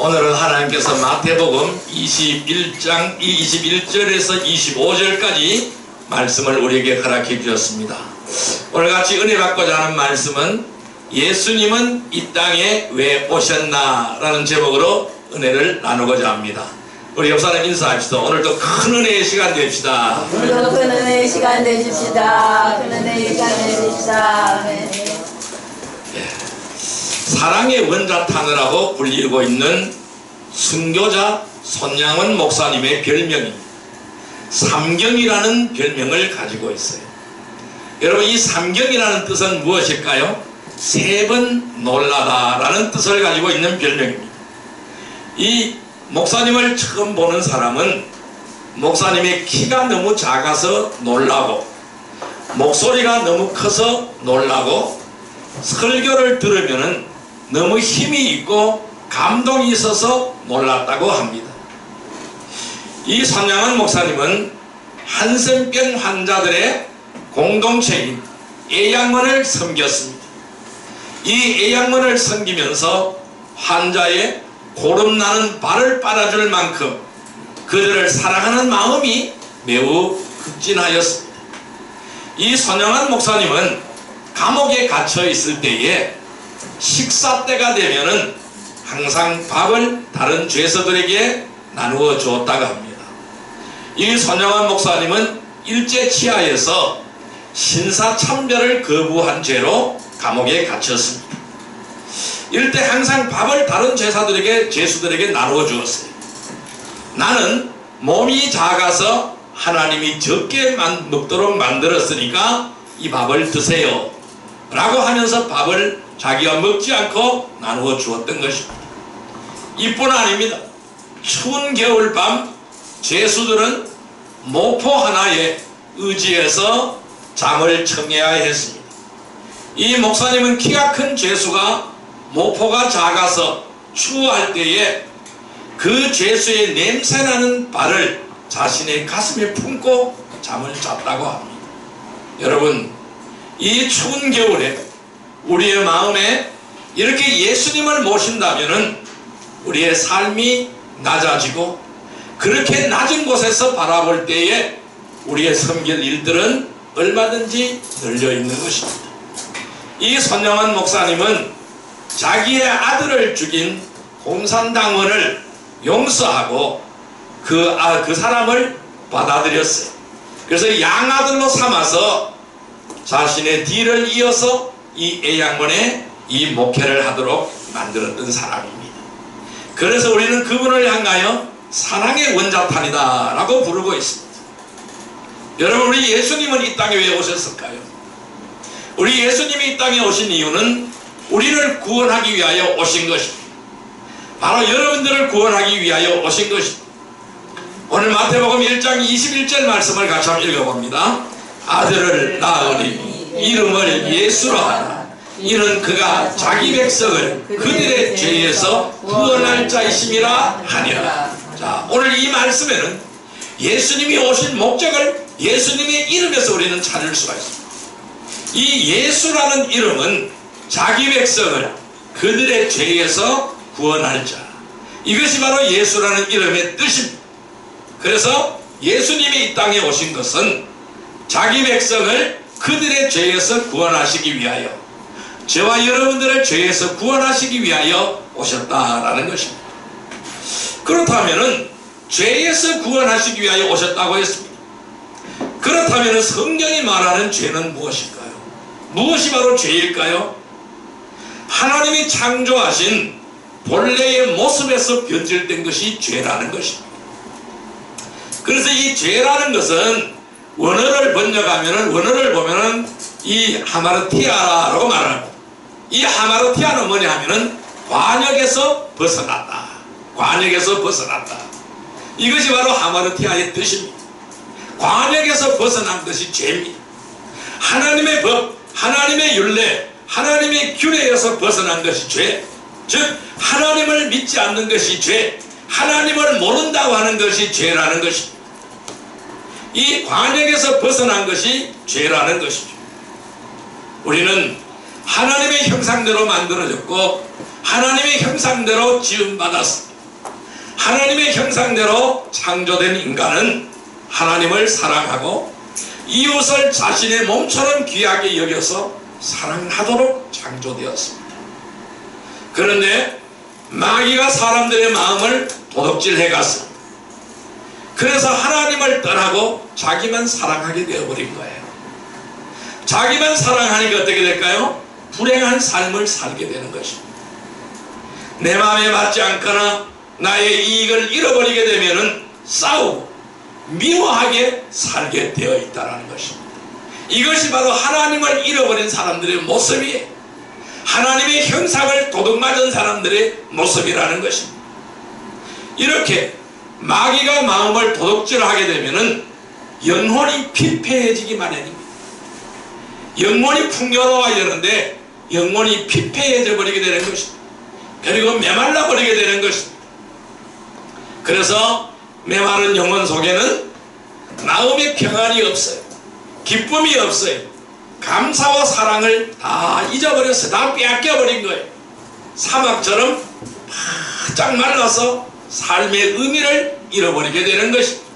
오늘은 하나님께서 마태복음 21장 21절에서 25절까지 말씀을 우리에게 허락해 주셨습니다. 오늘 같이 은혜 받고자 하는 말씀은 예수님은 이 땅에 왜 오셨나 라는 제목으로 은혜를 나누고자 합니다. 우리 옆 사람 인사합시다. 오늘도 큰 은혜의 시간 되십시다. 오늘도 큰 은혜의 시간 되십시다. 큰 은혜의 시간 되십시다. 아멘. 사랑의 원자탄이라고 불리고 있는 순교자 손양원 목사님의 별명이 삼경이라는 별명을 가지고 있어요. 여러분, 이 삼경이라는 뜻은 무엇일까요? 세 번 놀라다 라는 뜻을 가지고 있는 별명입니다. 이 목사님을 처음 보는 사람은 목사님의 키가 너무 작아서 놀라고, 목소리가 너무 커서 놀라고, 설교를 들으면은 너무 힘이 있고 감동이 있어서 놀랐다고 합니다. 이 손양원 목사님은 한센병 환자들의 공동체인 애양원을 섬겼습니다. 이 애양원을 섬기면서 환자의 고름나는 발을 빨아줄 만큼 그들을 사랑하는 마음이 매우 극진하였습니다. 이 손양원 목사님은 감옥에 갇혀 있을 때에 식사 때가 되면은 항상 밥을 다른 죄수들에게 나누어 주었다고 합니다. 이 손양원 목사님은 일제 치하에서 신사참배를 거부한 죄로 감옥에 갇혔습니다. 이럴 때 항상 밥을 다른 죄수들에게 나누어 주었어요. 나는 몸이 작아서 하나님이 적게 먹도록 만들었으니까 이 밥을 드세요 라고 하면서 밥을 자기가 먹지 않고 나누어 주었던 것입니다. 이뿐 아닙니다. 추운 겨울밤 죄수들은 모포 하나에 의지해서 잠을 청해야 했습니다. 이 목사님은 키가 큰 죄수가 모포가 작아서 추워할 때에 그 죄수의 냄새나는 발을 자신의 가슴에 품고 잠을 잤다고 합니다. 여러분, 이 추운 겨울에 우리의 마음에 이렇게 예수님을 모신다면은 우리의 삶이 낮아지고, 그렇게 낮은 곳에서 바라볼 때에 우리의 섬길 일들은 얼마든지 늘려 있는 것입니다. 이 손양원 목사님은 자기의 아들을 죽인 공산당원을 용서하고 그 사람을 받아들였어요. 그래서 양아들로 삼아서 자신의 뒤를 이어서 이 애양원에 이 목회를 하도록 만들었던 사람입니다. 그래서 우리는 그분을 향하여 사랑의 원자탄이다 라고 부르고 있습니다. 여러분, 우리 예수님은 이 땅에 왜 오셨을까요? 우리 예수님이 이 땅에 오신 이유는 우리를 구원하기 위하여 오신 것입니다. 바로 여러분들을 구원하기 위하여 오신 것입니다. 오늘 마태복음 1장 21절 말씀을 같이 한번 읽어봅니다. 아들을 낳으니 이름을 예수로 하라. 이는 그가 자기 백성을 그들의 죄에서 구원할 자이심이라 하니라. 자, 오늘 이 말씀에는 예수님이 오신 목적을 예수님의 이름에서 우리는 찾을 수가 있습니다. 이 예수라는 이름은 자기 백성을 그들의 죄에서 구원할 자, 이것이 바로 예수라는 이름의 뜻입니다. 그래서 예수님이 이 땅에 오신 것은 자기 백성을 그들의 죄에서 구원하시기 위하여, 저와 여러분들을 죄에서 구원하시기 위하여 오셨다라는 것입니다. 그렇다면은 죄에서 구원하시기 위하여 오셨다고 했습니다. 그렇다면은 성경이 말하는 죄는 무엇일까요? 무엇이 바로 죄일까요? 하나님이 창조하신 본래의 모습에서 변질된 것이 죄라는 것입니다. 그래서 이 죄라는 것은 원어를 번역하면은, 원어를 보면은 이 하마르티아라고 말합니다. 이 하마르티아는 뭐냐 하면은 관역에서 벗어났다, 관역에서 벗어났다, 이것이 바로 하마르티아의 뜻입니다. 관역에서 벗어난 것이 죄입니다. 하나님의 법, 하나님의 율례, 하나님의 규례에서 벗어난 것이 죄, 즉 하나님을 믿지 않는 것이 죄, 하나님을 모른다고 하는 것이 죄라는 것입니다. 이 관역에서 벗어난 것이 죄라는 것이죠. 우리는 하나님의 형상대로 만들어졌고 하나님의 형상대로 지음받았습니다. 하나님의 형상대로 창조된 인간은 하나님을 사랑하고 이웃을 자신의 몸처럼 귀하게 여겨서 사랑하도록 창조되었습니다. 그런데 마귀가 사람들의 마음을 도둑질해 갔습니다. 그래서 하나님을 떠나고 자기만 사랑하게 되어버린 거예요. 자기만 사랑하니까 어떻게 될까요? 불행한 삶을 살게 되는 것입니다. 내 마음에 맞지 않거나 나의 이익을 잃어버리게 되면은 싸우고 미워하게 살게 되어 있다는 것입니다. 이것이 바로 하나님을 잃어버린 사람들의 모습이에요. 하나님의 형상을 도둑맞은 사람들의 모습이라는 것입니다. 이렇게 마귀가 마음을 도둑질하게 되면은 영혼이 피폐해지기 마련입니다. 영혼이 풍요로워야 되는데 영혼이 피폐해져 버리게 되는 것입니다. 그리고 메말라 버리게 되는 것입니다. 그래서 메마른 영혼 속에는 마음의 평안이 없어요. 기쁨이 없어요. 감사와 사랑을 다 잊어버렸어요. 다 빼앗겨버린 거예요. 사막처럼 바짝 말라서 삶의 의미를 잃어버리게 되는 것입니다.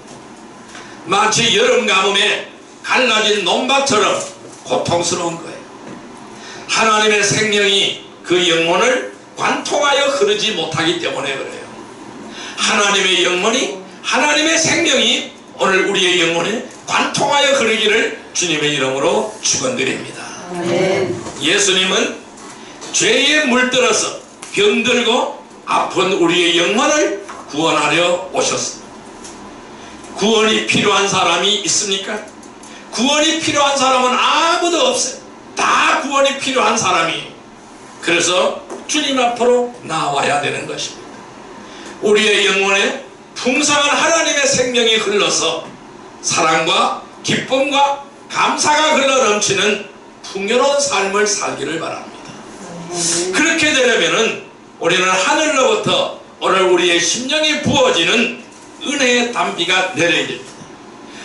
마치 여름 가뭄에 갈라진 논밭처럼 고통스러운 거예요. 하나님의 생명이 그 영혼을 관통하여 흐르지 못하기 때문에 그래요. 하나님의 영혼이, 하나님의 생명이 오늘 우리의 영혼에 관통하여 흐르기를 주님의 이름으로 축원드립니다. 예수님은 죄에 물들어서 병들고 아픈 우리의 영혼을 구원하려 오셨습니다. 구원이 필요한 사람이 있습니까? 구원이 필요한 사람은 아무도 없어요. 다 구원이 필요한 사람이. 그래서 주님 앞으로 나와야 되는 것입니다. 우리의 영혼에 풍성한 하나님의 생명이 흘러서 사랑과 기쁨과 감사가 흘러 넘치는 풍요로운 삶을 살기를 바랍니다. 그렇게 되려면은 우리는 하늘로부터 오늘 우리의 심령에 부어지는 은혜의 담비가 내려야 됩니다.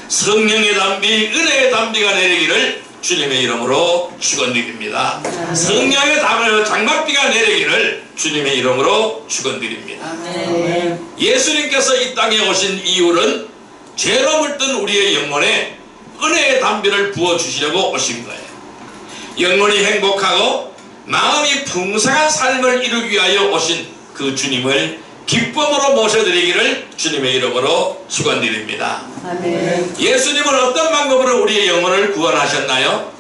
성령의 담비, 은혜의 담비가 내리기를 주님의 이름으로 축원드립니다. 성령의 장막비가 내리기를 주님의 이름으로 축원드립니다. 예수님께서 이 땅에 오신 이유는 죄로 물든 우리의 영혼에 은혜의 담비를 부어주시려고 오신 거예요. 영혼이 행복하고 마음이 풍성한 삶을 이루기 위하여 오신 그 주님을 기쁨으로 모셔드리기를 주님의 이름으로 축원드립니다. 예수님은 어떤 방법으로 우리의 영혼을 구원하셨나요?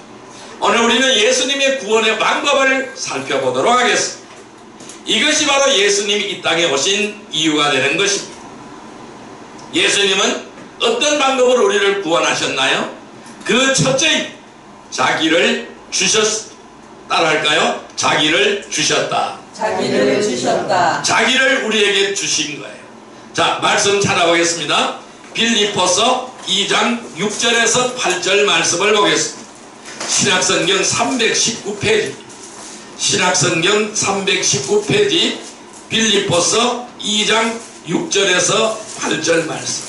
오늘 우리는 예수님의 구원의 방법을 살펴보도록 하겠습니다. 이것이 바로 예수님이 이 땅에 오신 이유가 되는 것입니다. 예수님은 어떤 방법으로 우리를 구원하셨나요? 그 첫째, 자기를 주셨습니다. 따라할까요? 자기를 주셨다. 자기를 주셨다. 자기를 우리에게 주신 거예요. 자, 말씀 찾아보겠습니다. 빌립보서 2장 6절에서 8절 말씀을 보겠습니다. 신약성경 319페이지, 신약성경 319페이지 빌립보서 2장 6절에서 8절 말씀,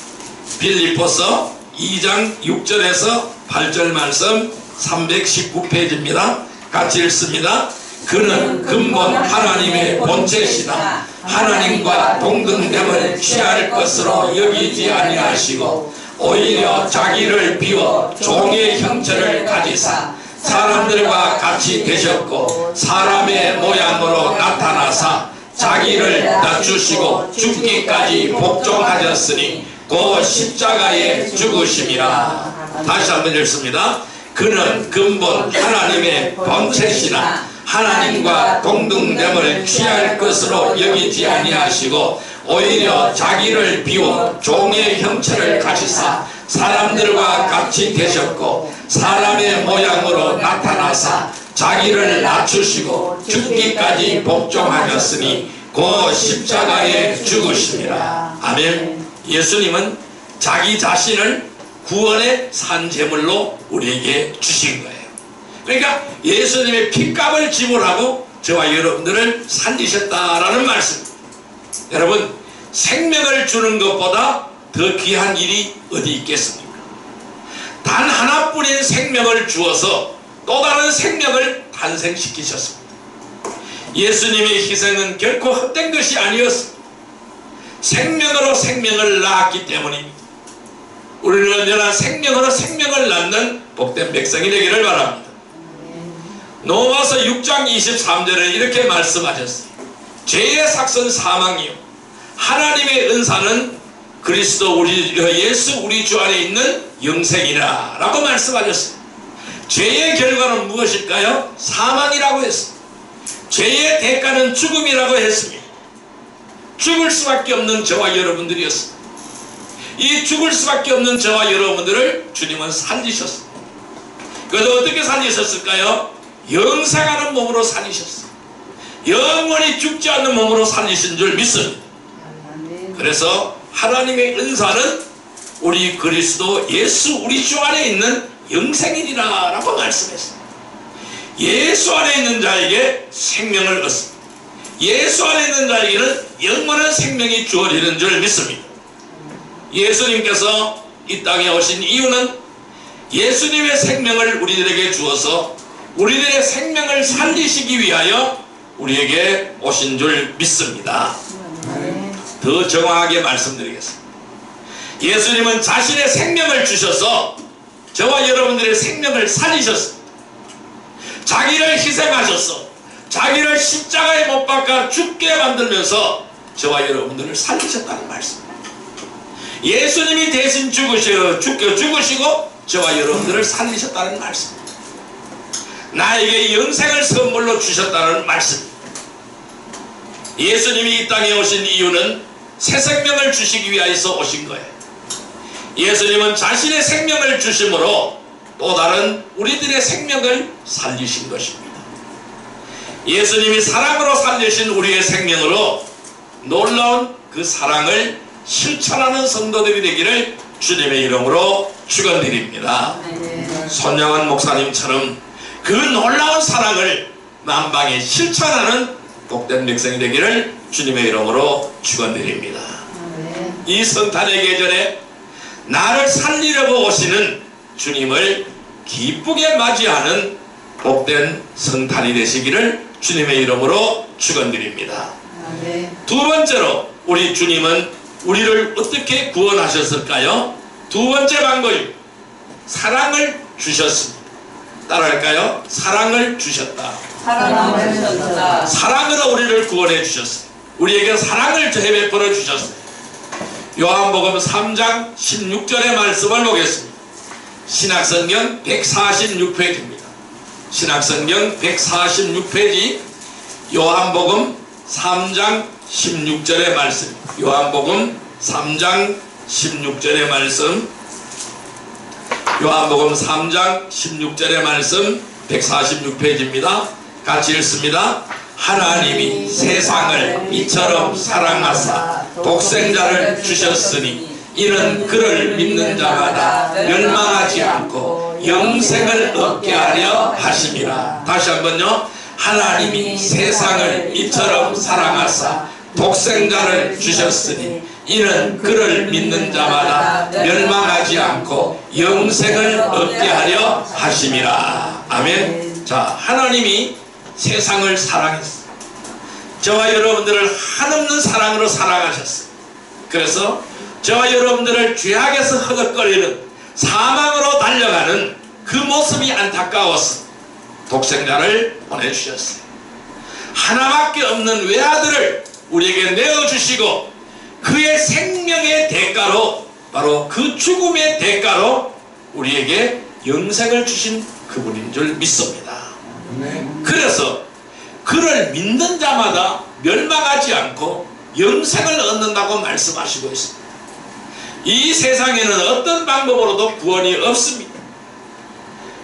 빌립보서 2장 6절에서 8절 말씀 319페이지입니다. 같이 읽습니다. 그는 근본 하나님의 본체시다. 하나님과 동등됨을 취할 것으로 여기지 아니하시고 오히려 자기를 비워 종의 형체를 가지사 사람들과 같이 되셨고 사람의 모양으로 나타나사 자기를 낮추시고 죽기까지 복종하셨으니 그 십자가에 죽으심이라. 다시 한번 읽습니다. 그는 근본 하나님의 본체시나 하나님과 동등됨을 취할 것으로 여기지 아니하시고 오히려 자기를 비워 종의 형체를 가지사 사람들과 같이 되셨고 사람의 모양으로 나타나사 자기를 낮추시고 죽기까지 복종하셨으니 그 십자가에 죽으심이라. 아멘. 예수님은 자기 자신을 구원의 산제물로 우리에게 주신 거예요. 그러니까 예수님의 핏값을 지불하고 저와 여러분들을 살리셨다라는 말씀입니다. 여러분, 생명을 주는 것보다 더 귀한 일이 어디 있겠습니까? 단 하나뿐인 생명을 주어서 또 다른 생명을 탄생시키셨습니다. 예수님의 희생은 결코 헛된 것이 아니었습니다. 생명으로 생명을 낳았기 때문입니다. 우리는 언제나 생명으로 생명을 낳는 복된 백성이 되기를 바랍니다. 로마서 6장 23절에 이렇게 말씀하셨어요. 죄의 삭은 사망이요 하나님의 은사는 그리스도 예수 우리 주 안에 있는 영생이라 라고 말씀하셨어요. 죄의 결과는 무엇일까요? 사망이라고 했습니다. 죄의 대가는 죽음이라고 했습니다. 죽을 수밖에 없는 저와 여러분들이었습니다. 이 죽을 수밖에 없는 저와 여러분들을 주님은 살리셨습니다. 그래서 어떻게 살리셨을까요? 영생하는 몸으로 살리셨어요. 영원히 죽지 않는 몸으로 살리신 줄 믿습니다. 그래서 하나님의 은사는 우리 그리스도 예수 우리 주 안에 있는 영생이니라 라고 말씀했습니다. 예수 안에 있는 자에게 생명을 얻습니다. 예수 안에 있는 자에게는 영원한 생명이 주어지는 줄 믿습니다. 예수님께서 이 땅에 오신 이유는 예수님의 생명을 우리들에게 주어서 우리들의 생명을 살리시기 위하여 우리에게 오신 줄 믿습니다. 더 정확하게 말씀드리겠습니다. 예수님은 자신의 생명을 주셔서 저와 여러분들의 생명을 살리셨습니다. 자기를 희생하셔서 자기를 십자가에 못 박아 죽게 만들면서 저와 여러분들을 살리셨다는 말씀입니다. 예수님이 대신 죽으시고 저와 여러분들을 살리셨다는 말씀입니다. 나에게 영생을 선물로 주셨다는 말씀입니다. 예수님이 이 땅에 오신 이유는 새 생명을 주시기 위하여서 오신 거예요. 예수님은 자신의 생명을 주심으로 또 다른 우리들의 생명을 살리신 것입니다. 예수님이 사랑으로 살리신 우리의 생명으로 놀라운 그 사랑을 실천하는 성도들이 되기를 주님의 이름으로 축원드립니다. 손양원 목사님처럼 그 놀라운 사랑을 만방에 실천하는 복된 백성이 되기를 주님의 이름으로 축원드립니다. 이 성탄의 계절에 나를 살리려고 오시는 주님을 기쁘게 맞이하는 복된 성탄이 되시기를 주님의 이름으로 축원드립니다. 두 번째로 우리 주님은 우리를 어떻게 구원하셨을까요? 두 번째 방법입니다. 사랑을 주셨습니다. 따라할까요? 사랑을 주셨다. 사랑을 주셨다. 사랑으로 우리를 구원해 주셨어요. 우리에게 사랑을 베풀어 주셨어요. 요한복음 3장 16절의 말씀을 보겠습니다. 신약성경 146페이지입니다. 신약성경 146페이지 요한복음 3장 16절의 말씀. 요한복음 3장 16절의 말씀. 요한복음 3장 16절의 말씀 146페이지입니다. 같이 읽습니다. 하나님이 세상을 이처럼 사랑하사 독생자를 주셨으니 이는 그를 믿는 자마다 멸망하지 않고 영생을 얻게 하려 하심이라. 다시 한번요. 하나님이 세상을 이처럼 사랑하사 독생자를 주셨으니 이는 그를 믿는 자마다 멸망하지 않고 영생을 얻게 하려 하심이라. 아멘. 자, 하나님이 세상을 사랑했어요. 저와 여러분들을 한없는 사랑으로 사랑하셨어요. 그래서 저와 여러분들을 죄악에서 허덕거리는 사망으로 달려가는 그 모습이 안타까워서 독생자를 보내주셨어요. 하나밖에 없는 외아들을 우리에게 내어주시고 그의 생명의 대가로, 바로 그 죽음의 대가로 우리에게 영생을 주신 그분인 줄 믿습니다. 그래서 그를 믿는 자마다 멸망하지 않고 영생을 얻는다고 말씀하시고 있습니다. 이 세상에는 어떤 방법으로도 구원이 없습니다.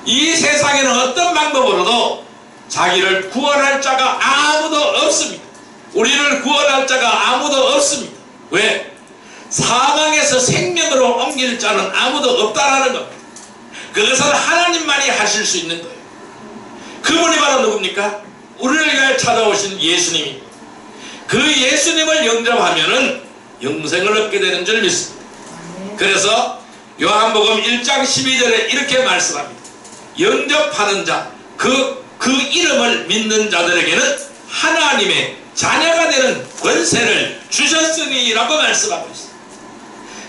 이 세상에는 어떤 방법으로도 자기를 구원할 자가 아무도 없습니다. 우리를 구원할 자가 아무도 없습니다. 왜? 사망에서 생명으로 옮길 자는 아무도 없다라는 겁니다. 그것은 하나님만이 하실 수 있는 거예요. 그분이 바로 누굽니까? 우리를 위해 찾아오신 예수님입니다. 그 예수님을 영접하면은 영생을 얻게 되는 줄 믿습니다. 그래서 요한복음 1장 12절에 이렇게 말씀합니다. 영접하는 자, 그 이름을 믿는 자들에게는 하나님의 자녀가 되는 권세를 주셨으니라고 말씀하고 있습니다.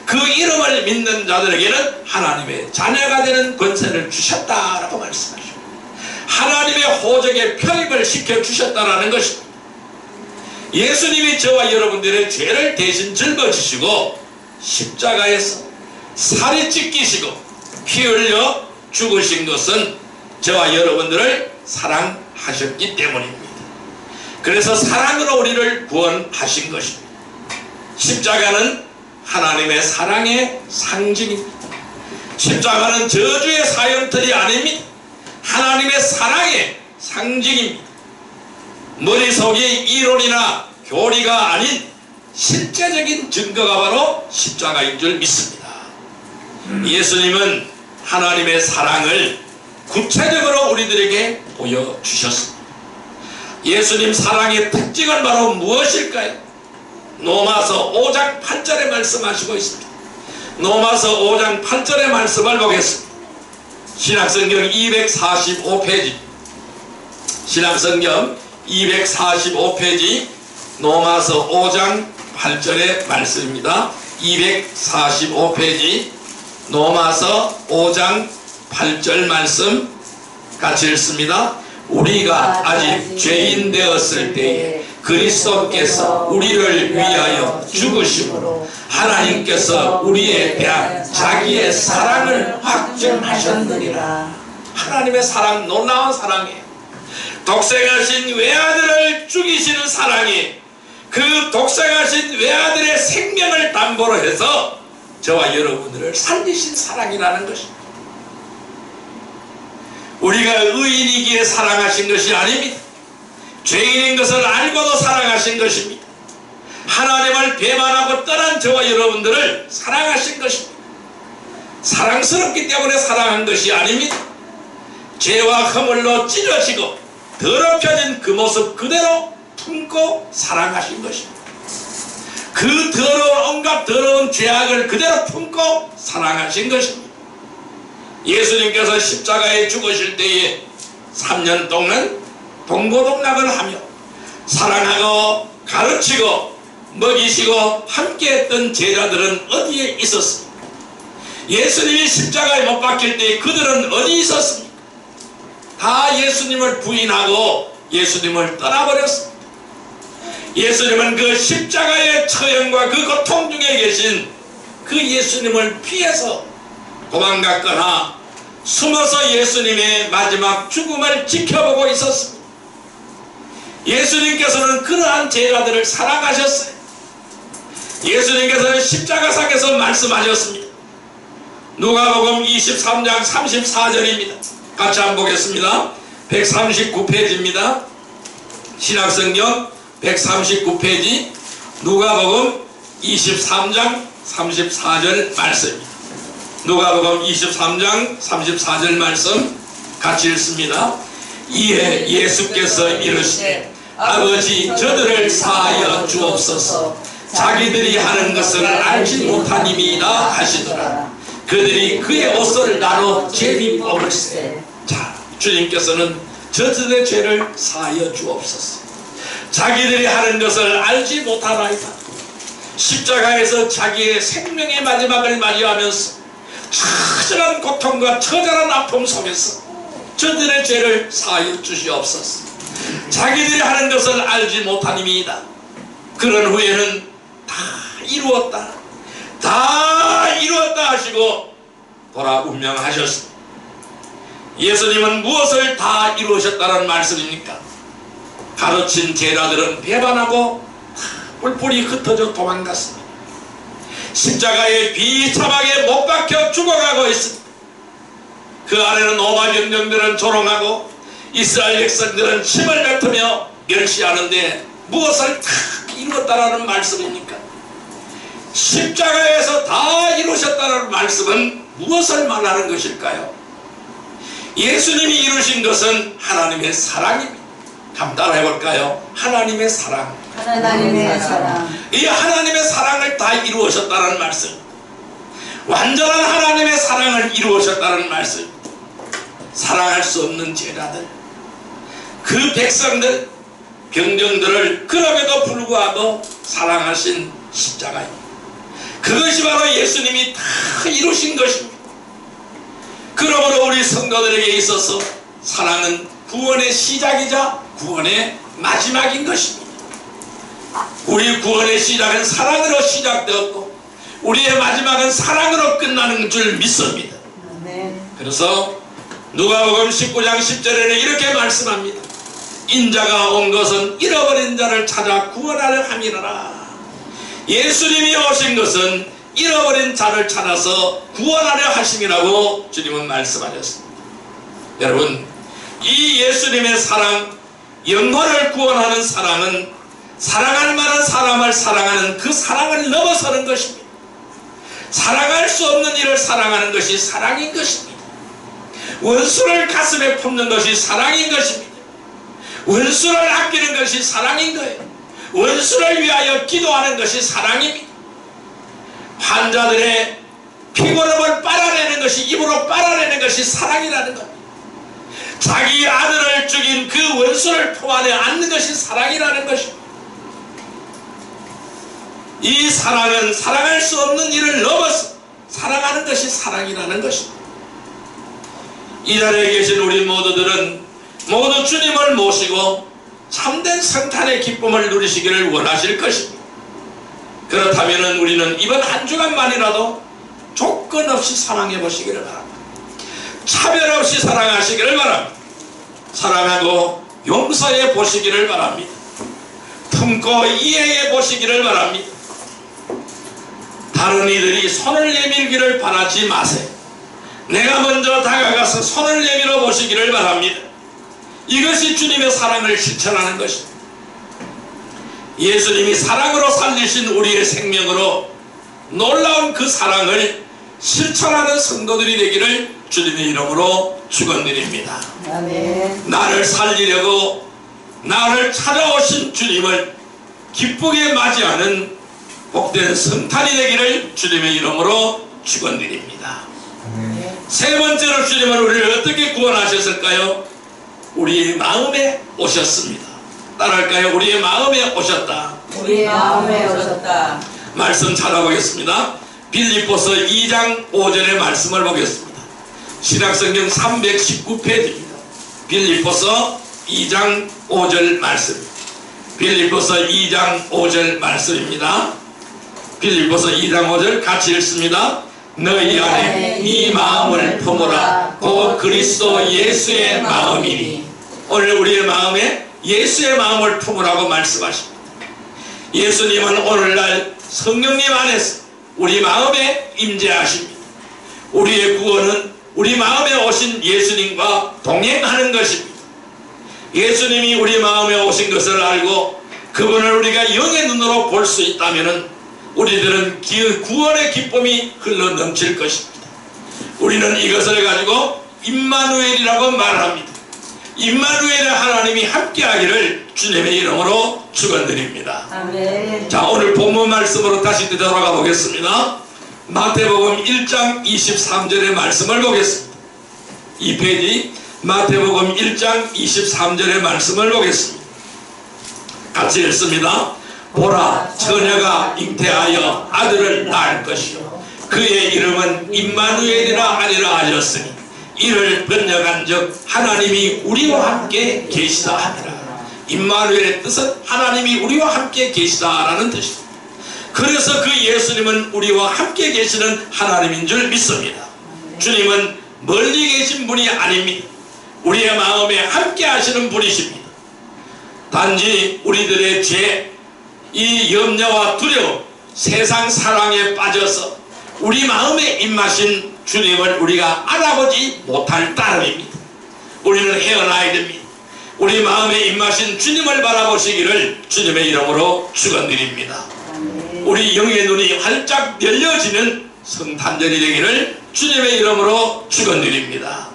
그 이름을 믿는 자들에게는 하나님의 자녀가 되는 권세를 주셨다라고 말씀하시고 하나님의 호적에 편입을 시켜주셨다라는 것입니다. 예수님이 저와 여러분들의 죄를 대신 짊어지시고 십자가에서 살이 찢기시고 피 흘려 죽으신 것은 저와 여러분들을 사랑하셨기 때문입니다. 그래서 사랑으로 우리를 구원하신 것입니다. 십자가는 하나님의 사랑의 상징입니다. 십자가는 저주의 사형틀이 아닙니다. 하나님의 사랑의 상징입니다. 머릿속의 이론이나 교리가 아닌 실제적인 증거가 바로 십자가인 줄 믿습니다. 예수님은 하나님의 사랑을 구체적으로 우리들에게 보여주셨습니다. 예수님 사랑의 특징은 바로 무엇일까요? 로마서 5장 8절에 말씀하시고 있습니다. 로마서 5장 8절의 말씀을 보겠습니다. 신약성경 245페이지 신약성경 245페이지 로마서 5장 8절의 말씀입니다. 245페이지 로마서 5장 8절 말씀 같이 읽습니다. 우리가 아직 죄인 되었을 때에 그리스도께서 우리를 위하여 죽으심으로 하나님께서 우리에 대한 자기의 사랑을 확증하셨느니라. 하나님의 사랑, 놀라운 사랑이에요. 독생하신 외아들을 죽이시는 사랑이 그 독생하신 외아들의 생명을 담보로 해서 저와 여러분들을 살리신 사랑이라는 것입니다. 우리가 의인이기에 사랑하신 것이 아닙니다. 죄인인 것을 알고도 사랑하신 것입니다. 하나님을 배반하고 떠난 저와 여러분들을 사랑하신 것입니다. 사랑스럽기 때문에 사랑한 것이 아닙니다. 죄와 허물로 찢어지고 더럽혀진 그 모습 그대로 품고 사랑하신 것입니다. 그 더러운 온갖 더러운 죄악을 그대로 품고 사랑하신 것입니다. 예수님께서 십자가에 죽으실 때에 3년 동안 동고동락을 하며 사랑하고 가르치고 먹이시고 함께했던 제자들은 어디에 있었습니까? 예수님이 십자가에 못 박힐 때 그들은 어디 있었습니까? 다 예수님을 부인하고 예수님을 떠나버렸습니다. 예수님은 그 십자가의 처형과 그 고통 중에 계신 그 예수님을 피해서 도망갔거나 숨어서 예수님의 마지막 죽음을 지켜보고 있었습니다. 예수님께서는 그러한 제자들을 사랑하셨어요. 예수님께서는 십자가상에서 말씀하셨습니다. 누가복음 23장 34절입니다. 같이 한번 보겠습니다. 139페이지입니다. 신약성경 139페이지 누가복음 23장 34절 말씀입니다. 누가복음 23장 34절 말씀 같이 읽습니다. 이에 예수께서 이르시되 아버지 저들을 사하여 주옵소서 자기들이 하는 것을 알지 못하님이다 하시더라. 그들이 그의 옷을 나눠 제비 뽑을세. 자, 주님께서는 저들의 죄를 사하여 주옵소서. 자기들이 하는 것을 알지 못하나이다. 십자가에서 자기의 생명의 마지막을 맞이하면서 처절한 고통과 처절한 아픔 속에서 저들의 죄를 사하여 주시옵소서. 자기들이 하는 것을 알지 못하님이다. 그런 후에는 다 이루었다, 다 이루었다 하시고 돌아 운명하셨습니다. 예수님은 무엇을 다 이루셨다는 말씀입니까? 가르친 제자들은 배반하고 뿔뿔이 흩어져 도망갔습니다. 십자가에 비참하게 못 박혀 죽어가고 있습니다. 그 아래는 로마 병정들은 조롱하고 이스라엘 백성들은 침을 뱉으며 멸시하는데 무엇을 다 이루었다라는 말씀입니까? 십자가에서 다 이루셨다는 말씀은 무엇을 말하는 것일까요? 예수님이 이루신 것은 하나님의 사랑입니다. 한번 따라 해볼까요? 하나님의 사랑. 하나님의 사랑. 이 하나님의 사랑을 다 이루셨다는 말씀, 완전한 하나님의 사랑을 이루셨다는 말씀. 사랑할 수 없는 제자들, 그 백성들, 병정들을 그럼에도 불구하고 사랑하신 십자가입니다. 그것이 바로 예수님이 다 이루신 것입니다. 그러므로 우리 성도들에게 있어서 사랑은 구원의 시작이자 구원의 마지막인 것입니다. 우리 구원의 시작은 사랑으로 시작되었고 우리의 마지막은 사랑으로 끝나는 줄 믿습니다. 그래서 누가복음 19장 10절에는 이렇게 말씀합니다. 인자가 온 것은 잃어버린 자를 찾아 구원하려 함이라. 예수님이 오신 것은 잃어버린 자를 찾아서 구원하려 하심이라고 주님은 말씀하셨습니다. 여러분, 이 예수님의 사랑, 영혼을 구원하는 사랑은 사랑할 만한 사람을 사랑하는 그 사랑을 넘어서는 것입니다. 사랑할 수 없는 이를 사랑하는 것이 사랑인 것입니다. 원수를 가슴에 품는 것이 사랑인 것입니다. 원수를 아끼는 것이 사랑인 거예요. 원수를 위하여 기도하는 것이 사랑입니다. 환자들의 피곤함을 빨아내는 것이, 입으로 빨아내는 것이 사랑이라는 겁니다. 자기 아들을 죽인 그 원수를 품 안에 안는 것이 사랑이라는 것입니다. 이 사랑은 사랑할 수 없는 일을 넘어서 사랑하는 것이 사랑이라는 것입니다. 이 자리에 계신 우리 모두들은 모두 주님을 모시고 참된 성탄의 기쁨을 누리시기를 원하실 것입니다. 그렇다면 우리는 이번 한 주간만이라도 조건 없이 사랑해 보시기를 바랍니다. 차별 없이 사랑하시기를 바랍니다. 사랑하고 용서해 보시기를 바랍니다. 품고 이해해 보시기를 바랍니다. 다른 이들이 손을 내밀기를 바라지 마세요. 내가 먼저 다가가서 손을 내밀어 보시기를 바랍니다. 이것이 주님의 사랑을 실천하는 것입니다. 예수님이 사랑으로 살리신 우리의 생명으로 놀라운 그 사랑을 실천하는 성도들이 되기를 주님의 이름으로 축원드립니다. 나를 살리려고 나를 찾아오신 주님을 기쁘게 맞이하는 복된 성탄이 되기를 주님의 이름으로 축원드립니다. 세 번째로 주님은 우리를 어떻게 구원하셨을까요? 우리의 마음에 오셨습니다. 따라할까요? 우리의 마음에 오셨다. 우리의 마음에 오셨다. 말씀 찾아보겠습니다. 빌립보서 2장 5절의 말씀을 보겠습니다. 신약성경 319페이지입니다. 빌립보서 2장 5절 말씀. 빌립보서 2장 5절 말씀입니다. 빌립보서 2장 5절 같이 읽습니다. 너희 안에 이 마음을 품으라. 곧 그리스도 예수의 마음이니. 오늘 우리의 마음에 예수의 마음을 품으라고 말씀하십니다. 예수님은 오늘날 성령님 안에서 우리 마음에 임재하십니다. 우리의 구원은 우리 마음에 오신 예수님과 동행하는 것입니다. 예수님이 우리 마음에 오신 것을 알고 그분을 우리가 영의 눈으로 볼 수 있다면 우리들은 구원의 기쁨이 흘러 넘칠 것입니다. 우리는 이것을 가지고 임마누엘이라고 말합니다. 임마누엘의 하나님이 함께하기를 주님의 이름으로 축원드립니다. 아멘. 자, 오늘 본문 말씀으로 다시 되돌아가 보겠습니다. 마태복음 1장 23절의 말씀을 보겠습니다. 이 페이지 마태복음 1장 23절의 말씀을 보겠습니다. 같이 읽습니다. 보라, 처녀가 잉태하여 아들을 낳을 것이요 그의 이름은 임마누엘이라 하리라 하셨으니 이를 번역한 즉 하나님이 우리와 함께 계시다 하니라. 임마누엘의 뜻은 하나님이 우리와 함께 계시다라는 뜻입니다. 그래서 그 예수님은 우리와 함께 계시는 하나님인 줄 믿습니다. 주님은 멀리 계신 분이 아닙니다. 우리의 마음에 함께 하시는 분이십니다. 단지 우리들의 죄, 이 염려와 두려움, 세상 사랑에 빠져서 우리 마음에 입마신 주님을 우리가 알아보지 못할 따름입니다. 우리는 헤어나야 됩니다. 우리 마음에 입마신 주님을 바라보시기를 주님의 이름으로 축원드립니다. 우리 영의 눈이 활짝 열려지는 성탄절이 되기를 주님의 이름으로 축원드립니다.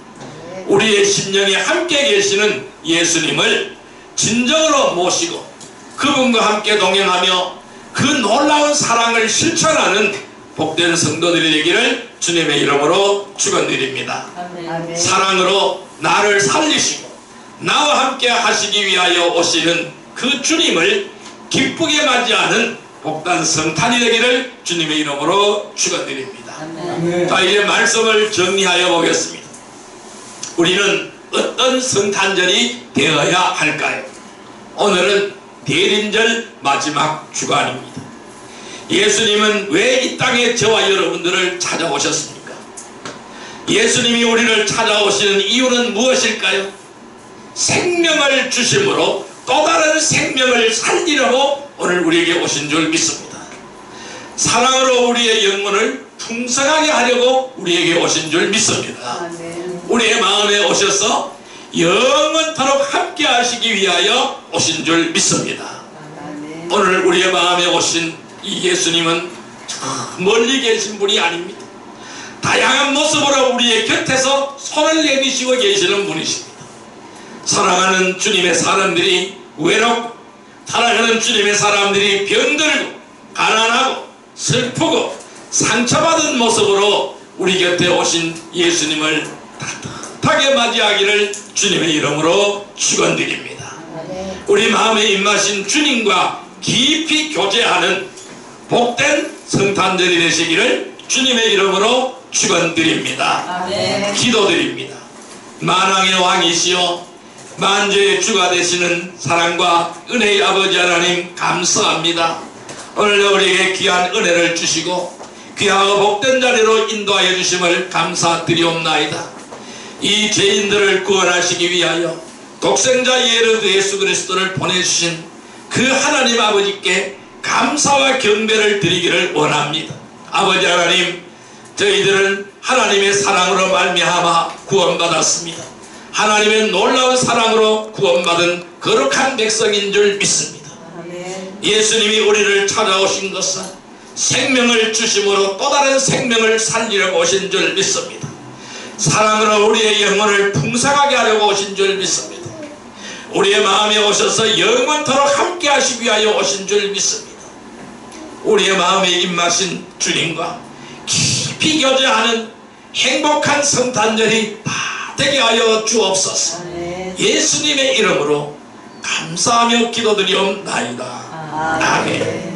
우리의 심령에 함께 계시는 예수님을 진정으로 모시고 그분과 함께 동행하며 그 놀라운 사랑을 실천하는 복된 성도들이 되기를 주님의 이름으로 축원드립니다. 사랑으로 나를 살리시고 나와 함께 하시기 위하여 오시는 그 주님을 기쁘게 맞이하는 복된 성탄이 되기를 주님의 이름으로 축원드립니다. 자, 이제 말씀을 정리하여 보겠습니다. 우리는 어떤 성탄절이 되어야 할까요? 오늘은 대림절 마지막 주간입니다. 예수님은 왜 이 땅에 저와 여러분들을 찾아오셨습니까? 예수님이 우리를 찾아오시는 이유는 무엇일까요? 생명을 주심으로 또 다른 생명을 살리려고 오늘 우리에게 오신 줄 믿습니다. 사랑으로 우리의 영혼을 풍성하게 하려고 우리에게 오신 줄 믿습니다. 우리의 마음에 오셔서 영원토록 함께 하시기 위하여 오신 줄 믿습니다. 오늘 우리의 마음에 오신 이 예수님은 멀리 계신 분이 아닙니다. 다양한 모습으로 우리의 곁에서 손을 내미시고 계시는 분이십니다. 사랑하는 주님의 사람들이 외롭고, 사랑하는 주님의 사람들이 병들고 가난하고 슬프고 상처받은 모습으로 우리 곁에 오신 예수님을 따뜻하게 맞이하기를 주님의 이름으로 축원드립니다. 우리 마음에 임하신 주님과 깊이 교제하는 복된 성탄절이 되시기를 주님의 이름으로 축원드립니다. 기도드립니다. 만왕의 왕이시여 만주의 주가 되시는 사랑과 은혜의 아버지 하나님, 감사합니다. 오늘 우리에게 귀한 은혜를 주시고 귀하고 복된 자리로 인도하여 주심을 감사드리옵나이다. 이 죄인들을 구원하시기 위하여 독생자 예수 그리스도를 보내주신 그 하나님 아버지께 감사와 경배를 드리기를 원합니다. 아버지 하나님, 저희들은 하나님의 사랑으로 말미암아 구원받았습니다. 하나님의 놀라운 사랑으로 구원받은 거룩한 백성인 줄 믿습니다. 예수님이 우리를 찾아오신 것은 생명을 주심으로 또 다른 생명을 살리려고 오신 줄 믿습니다. 사랑으로 우리의 영혼을 풍성하게 하려고 오신 줄 믿습니다. 우리의 마음에 오셔서 영원토록 함께 하시기 위하여 오신 줄 믿습니다. 우리의 마음에 임하신 주님과 깊이 교제하는 행복한 성탄절이 되게 하여 주옵소서. 예수님의 이름으로 감사하며 기도드리옵나이다. 아멘.